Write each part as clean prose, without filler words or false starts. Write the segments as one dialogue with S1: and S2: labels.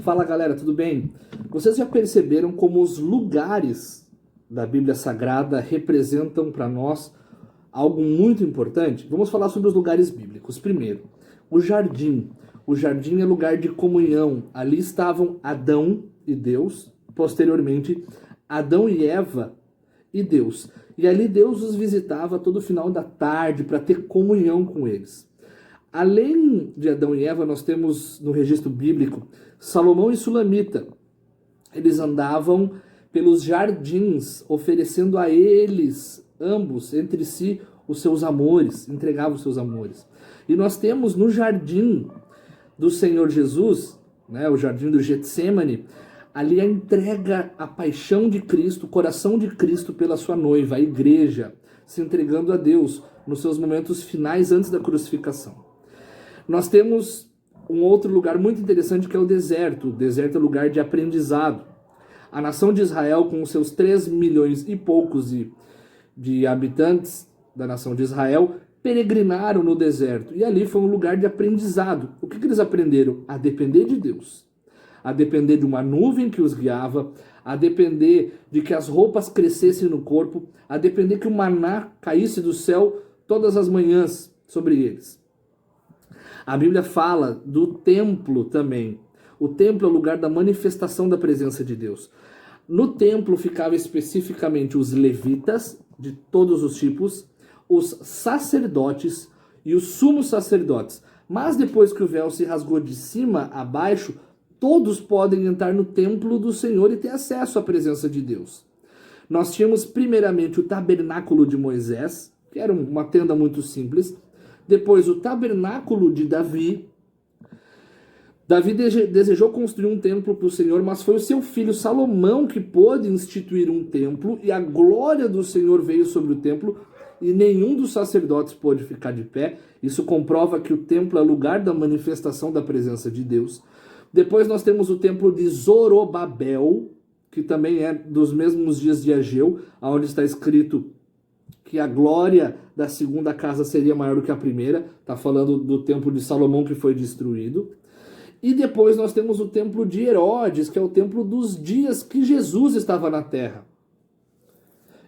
S1: Fala galera, tudo bem? Vocês já perceberam como os lugares da Bíblia Sagrada representam para nós algo muito importante? Vamos falar sobre os lugares bíblicos. Primeiro, o jardim. O jardim é lugar de comunhão. Ali estavam Adão e Deus, posteriormente Adão e Eva e Deus. E ali Deus os visitava todo final da tarde para ter comunhão com eles. Além de Adão e Eva, nós temos no registro bíblico Salomão e Sulamita. Eles andavam pelos jardins, oferecendo a eles, ambos, entre si, os seus amores, entregavam os seus amores. E nós temos no jardim do Senhor Jesus, né, o jardim do Getsêmani, ali a entrega, a paixão de Cristo, o coração de Cristo pela sua noiva, a igreja, se entregando a Deus nos seus momentos finais antes da crucificação. Nós temos um outro lugar muito interessante que é o deserto. O deserto é lugar de aprendizado. A nação de Israel, com os seus 3 milhões e poucos de habitantes da nação de Israel, peregrinaram no deserto. E ali foi um lugar de aprendizado. O que eles aprenderam? A depender de Deus. A depender de uma nuvem que os guiava, a depender de que as roupas crescessem no corpo, a depender que o maná caísse do céu todas as manhãs sobre eles. A Bíblia fala do templo também. O templo é o lugar da manifestação da presença de Deus. No templo ficavam especificamente os levitas, de todos os tipos, os sacerdotes e os sumos sacerdotes. Mas depois que o véu se rasgou de cima a baixo, todos podem entrar no templo do Senhor e ter acesso à presença de Deus. Nós tínhamos primeiramente o tabernáculo de Moisés, que era uma tenda muito simples. Depois, o tabernáculo de Davi. Davi desejou construir um templo para o Senhor, mas foi o seu filho Salomão que pôde instituir um templo, e a glória do Senhor veio sobre o templo, e nenhum dos sacerdotes pôde ficar de pé. Isso comprova que o templo é lugar da manifestação da presença de Deus. Depois nós temos o templo de Zorobabel, que também é dos mesmos dias de Ageu, onde está escrito que a glória da segunda casa seria maior do que a primeira. Está falando do templo de Salomão que foi destruído. E depois nós temos o templo de Herodes, que é o templo dos dias que Jesus estava na terra.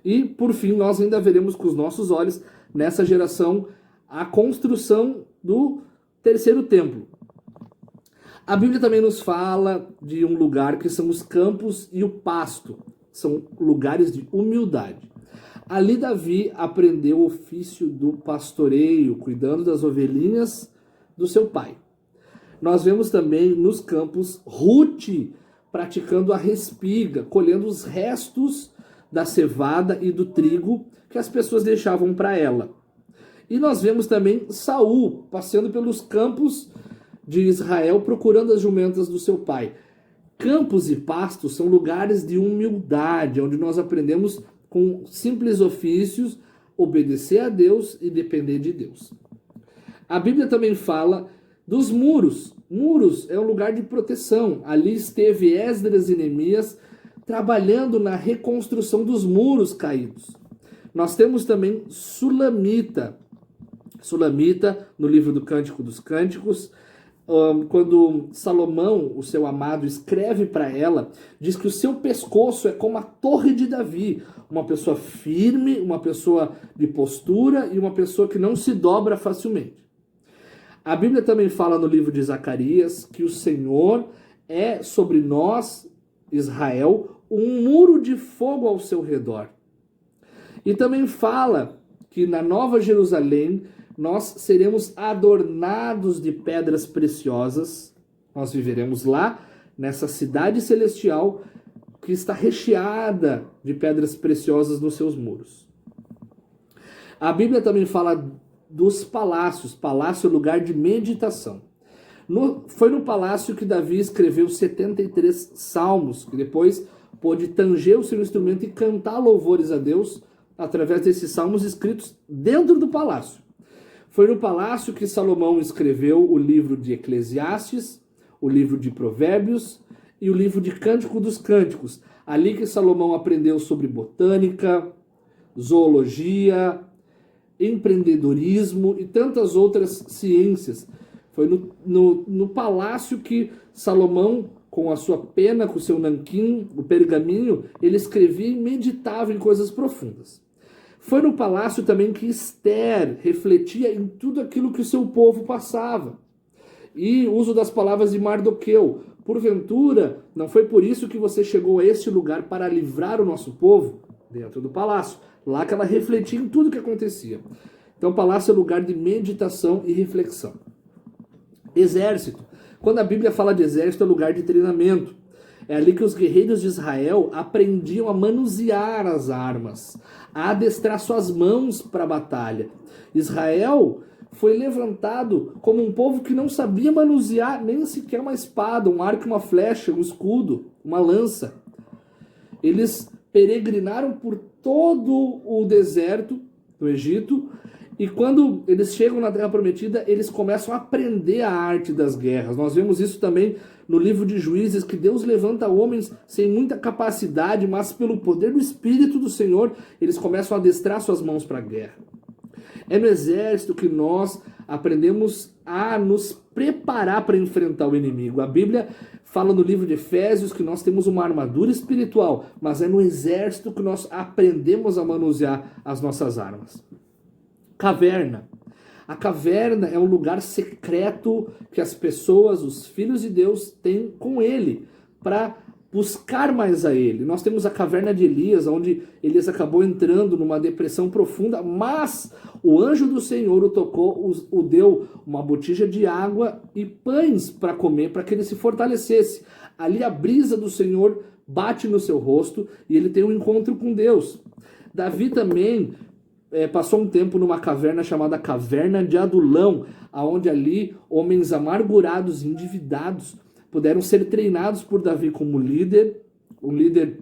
S1: E, por fim, nós ainda veremos com os nossos olhos, nessa geração, a construção do terceiro templo. A Bíblia também nos fala de um lugar que são os campos e o pasto. São lugares de humildade. Ali Davi aprendeu o ofício do pastoreio, cuidando das ovelhinhas do seu pai. Nós vemos também nos campos Ruth praticando a respiga, colhendo os restos da cevada e do trigo que as pessoas deixavam para ela. E nós vemos também Saul passeando pelos campos de Israel procurando as jumentas do seu pai. Campos e pastos são lugares de humildade, onde nós aprendemos com simples ofícios, obedecer a Deus e depender de Deus. A Bíblia também fala dos muros. Muros é um lugar de proteção. Ali esteve Esdras e Neemias trabalhando na reconstrução dos muros caídos. Nós temos também Sulamita. Sulamita, no livro do Cântico dos Cânticos, quando Salomão, o seu amado, escreve para ela, diz que o seu pescoço é como a torre de Davi, uma pessoa firme, uma pessoa de postura e uma pessoa que não se dobra facilmente. A Bíblia também fala no livro de Zacarias que o Senhor é sobre nós, Israel, um muro de fogo ao seu redor. E também fala que na Nova Jerusalém nós seremos adornados de pedras preciosas. Nós viveremos lá, nessa cidade celestial que está recheada de pedras preciosas nos seus muros. A Bíblia também fala dos palácios. Palácio é lugar de meditação. Foi no palácio que Davi escreveu 73 salmos, que depois pôde tanger o seu instrumento e cantar louvores a Deus através desses salmos escritos dentro do palácio. Foi no palácio que Salomão escreveu o livro de Eclesiastes, o livro de Provérbios e o livro de Cântico dos Cânticos. Ali que Salomão aprendeu sobre botânica, zoologia, empreendedorismo e tantas outras ciências. Foi no palácio que Salomão com a sua pena, com o seu nanquim, o pergaminho, ele escrevia e meditava em coisas profundas. Foi no palácio também que Esther refletia em tudo aquilo que o seu povo passava. E uso das palavras de Mardoqueu: porventura, não foi por isso que você chegou a este lugar para livrar o nosso povo? Dentro do palácio. Lá que ela refletia em tudo que acontecia. Então, o palácio é lugar de meditação e reflexão. Exército. Quando a Bíblia fala de exército, é lugar de treinamento. É ali que os guerreiros de Israel aprendiam a manusear as armas, a adestrar suas mãos para a batalha. Israel foi levantado como um povo que não sabia manusear nem sequer uma espada, um arco, uma flecha, um escudo, uma lança. Eles peregrinaram por todo o deserto do Egito, e quando eles chegam na Terra Prometida, eles começam a aprender a arte das guerras. Nós vemos isso também no livro de Juízes, que Deus levanta homens sem muita capacidade, mas pelo poder do Espírito do Senhor, eles começam a adestrar suas mãos para a guerra. É no exército que nós aprendemos a nos preparar para enfrentar o inimigo. A Bíblia fala no livro de Efésios que nós temos uma armadura espiritual, mas é no exército que nós aprendemos a manusear as nossas armas. Caverna. A caverna é um lugar secreto que as pessoas, os filhos de Deus, têm com ele, para buscar mais a ele. Nós temos a caverna de Elias, onde Elias acabou entrando numa depressão profunda, mas o anjo do Senhor o tocou, o deu uma botija de água e pães para comer, para que ele se fortalecesse. Ali a brisa do Senhor bate no seu rosto e ele tem um encontro com Deus. Davi também passou um tempo numa caverna chamada Caverna de Adulão, onde ali homens amargurados e endividados puderam ser treinados por Davi como líder, um líder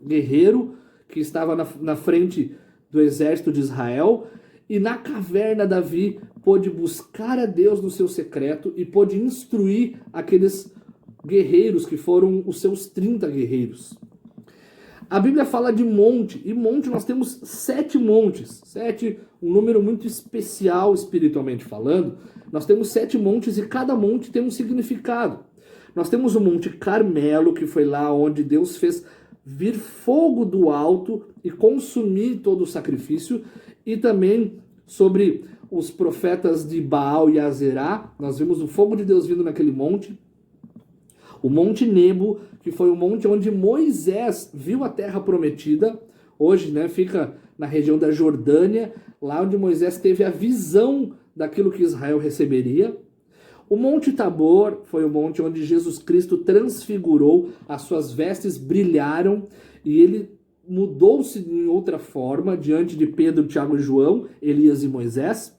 S1: guerreiro que estava na frente do exército de Israel. E na caverna Davi pôde buscar a Deus no seu secreto e pôde instruir aqueles guerreiros que foram os seus 30 guerreiros. A Bíblia fala de monte, e monte nós temos 7 montes. 7, um número muito especial espiritualmente falando. Nós temos 7 montes e cada monte tem um significado. Nós temos o Monte Carmelo, que foi lá onde Deus fez vir fogo do alto e consumir todo o sacrifício. E também sobre os profetas de Baal e Azerá, nós vimos o fogo de Deus vindo naquele monte. O Monte Nebo, que foi o monte onde Moisés viu a terra prometida. Hoje, fica na região da Jordânia, lá onde Moisés teve a visão daquilo que Israel receberia. O Monte Tabor foi o monte onde Jesus Cristo transfigurou, as suas vestes brilharam e ele mudou-se em outra forma diante de Pedro, Tiago e João, Elias e Moisés.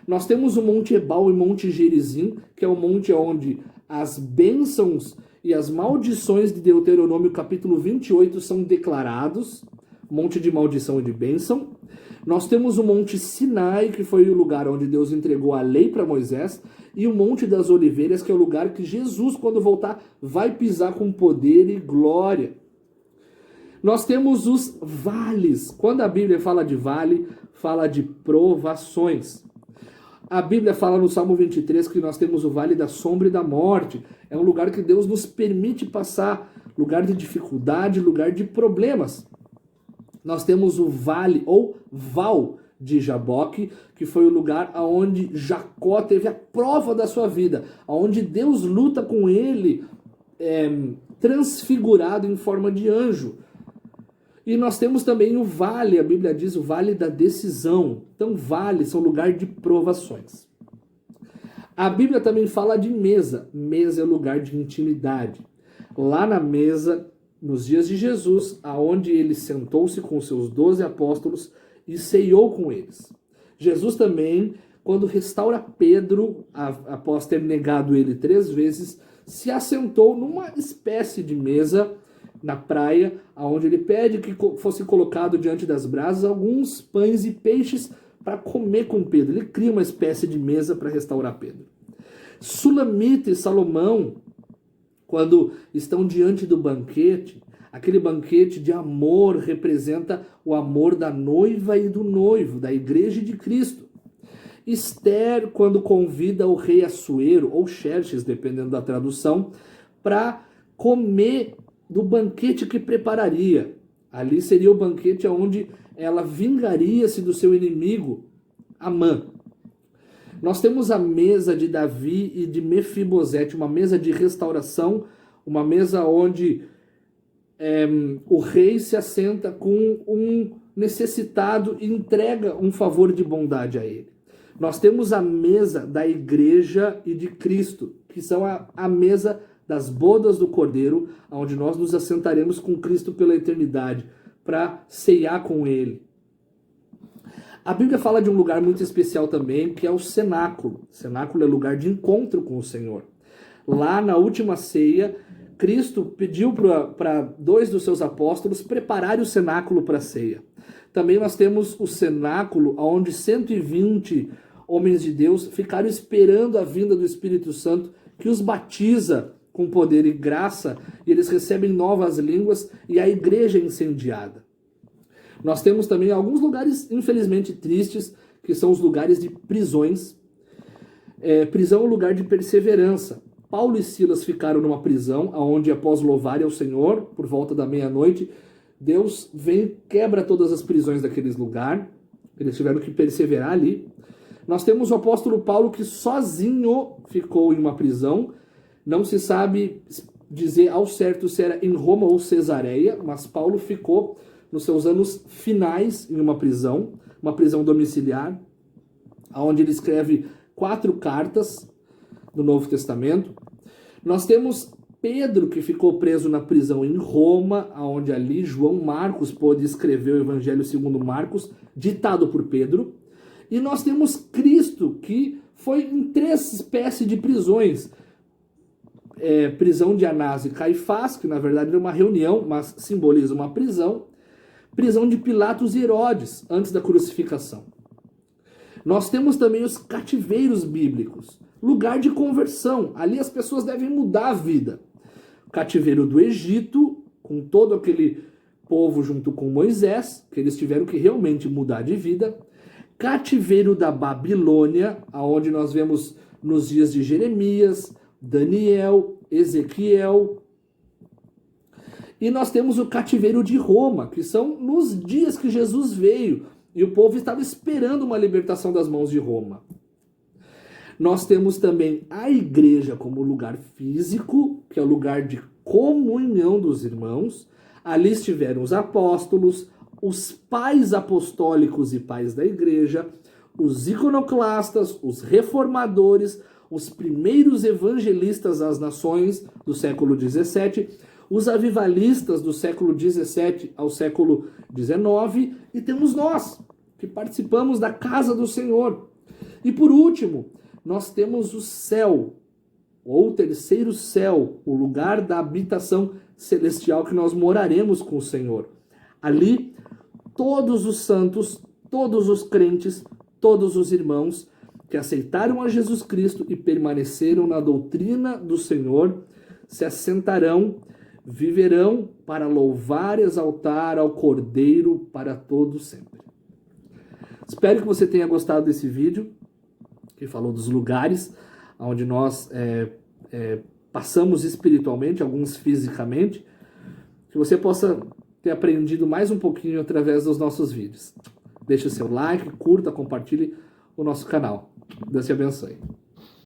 S1: Nós temos o Monte Ebal e o Monte Gerizim, que é o monte onde as bênçãos e as maldições de Deuteronômio capítulo 28 são declarados, monte de maldição e de bênção. Nós temos o Monte Sinai, que foi o lugar onde Deus entregou a lei para Moisés, e o Monte das Oliveiras, que é o lugar que Jesus, quando voltar, vai pisar com poder e glória. Nós temos os vales. Quando a Bíblia fala de vale, fala de provações. A Bíblia fala no Salmo 23 que nós temos o vale da sombra e da morte. É um lugar que Deus nos permite passar, lugar de dificuldade, lugar de problemas. Nós temos o vale ou val de Jaboque, que foi o lugar onde Jacó teve a prova da sua vida, onde Deus luta com ele, transfigurado em forma de anjo. E nós temos também o vale, a Bíblia diz o vale da decisão. Então vales são lugar de provações. A Bíblia também fala de mesa. Mesa é lugar de intimidade. Lá na mesa, nos dias de Jesus, aonde ele sentou-se com os seus 12 apóstolos e ceiou com eles. Jesus também, quando restaura Pedro, após ter negado ele 3 vezes, se assentou numa espécie de mesa na praia, onde ele pede que fosse colocado diante das brasas alguns pães e peixes para comer com Pedro. Ele cria uma espécie de mesa para restaurar Pedro. Sulamita e Salomão, quando estão diante do banquete, aquele banquete de amor representa o amor da noiva e do noivo, da igreja de Cristo. Esther, quando convida o rei Assuero, ou Xerxes, dependendo da tradução, para comer do banquete que prepararia. Ali seria o banquete onde ela vingaria-se do seu inimigo, Amã. Nós temos a mesa de Davi e de Mefibosete, uma mesa de restauração, uma mesa onde o rei se assenta com um necessitado e entrega um favor de bondade a ele. Nós temos a mesa da igreja e de Cristo, que são a mesa das bodas do Cordeiro, onde nós nos assentaremos com Cristo pela eternidade, para ceiar com ele. A Bíblia fala de um lugar muito especial também, que é o cenáculo. O cenáculo é lugar de encontro com o Senhor. Lá na última ceia, Cristo pediu para 2 dos seus apóstolos prepararem o cenáculo para a ceia. Também nós temos o cenáculo, onde 120 homens de Deus ficaram esperando a vinda do Espírito Santo, que os batiza com poder e graça, e eles recebem novas línguas, e a igreja é incendiada. Nós temos também alguns lugares, infelizmente, tristes, que são os lugares de prisões. Prisão é um lugar de perseverança. Paulo e Silas ficaram numa prisão, onde após louvarem ao Senhor, por volta da meia-noite, Deus vem e quebra todas as prisões daqueles lugares. Eles tiveram que perseverar ali. Nós temos o apóstolo Paulo, que sozinho ficou em uma prisão. Não se sabe dizer ao certo se era em Roma ou Cesareia, mas Paulo ficou nos seus anos finais em uma prisão domiciliar, onde ele escreve 4 cartas do Novo Testamento. Nós temos Pedro, que ficou preso na prisão em Roma, onde ali João Marcos pôde escrever o Evangelho segundo Marcos, ditado por Pedro. E nós temos Cristo, que foi em 3 espécies de prisões. Prisão de Anás e Caifás, que na verdade era uma reunião, mas simboliza uma prisão. Prisão de Pilatos e Herodes, antes da crucificação. Nós temos também os cativeiros bíblicos, lugar de conversão. Ali as pessoas devem mudar a vida. Cativeiro do Egito, com todo aquele povo junto com Moisés, que eles tiveram que realmente mudar de vida. Cativeiro da Babilônia, aonde nós vemos nos dias de Jeremias, Daniel, Ezequiel. E nós temos o cativeiro de Roma, que são nos dias que Jesus veio, e o povo estava esperando uma libertação das mãos de Roma. Nós temos também a igreja como lugar físico, que é o lugar de comunhão dos irmãos. Ali estiveram os apóstolos, os pais apostólicos e pais da igreja, os iconoclastas, os reformadores, os primeiros evangelistas às nações do século XVII, os avivalistas do século XVII ao século XIX, e temos nós, que participamos da casa do Senhor. E por último, nós temos o céu, ou o terceiro céu, o lugar da habitação celestial que nós moraremos com o Senhor. Ali, todos os santos, todos os crentes, todos os irmãos que aceitaram a Jesus Cristo e permaneceram na doutrina do Senhor, se assentarão, viverão para louvar e exaltar ao Cordeiro para todo sempre. Espero que você tenha gostado desse vídeo, que falou dos lugares onde nós passamos espiritualmente, alguns fisicamente, que você possa ter aprendido mais um pouquinho através dos nossos vídeos. Deixe o seu like, curta, compartilhe o nosso canal. Deus te abençoe.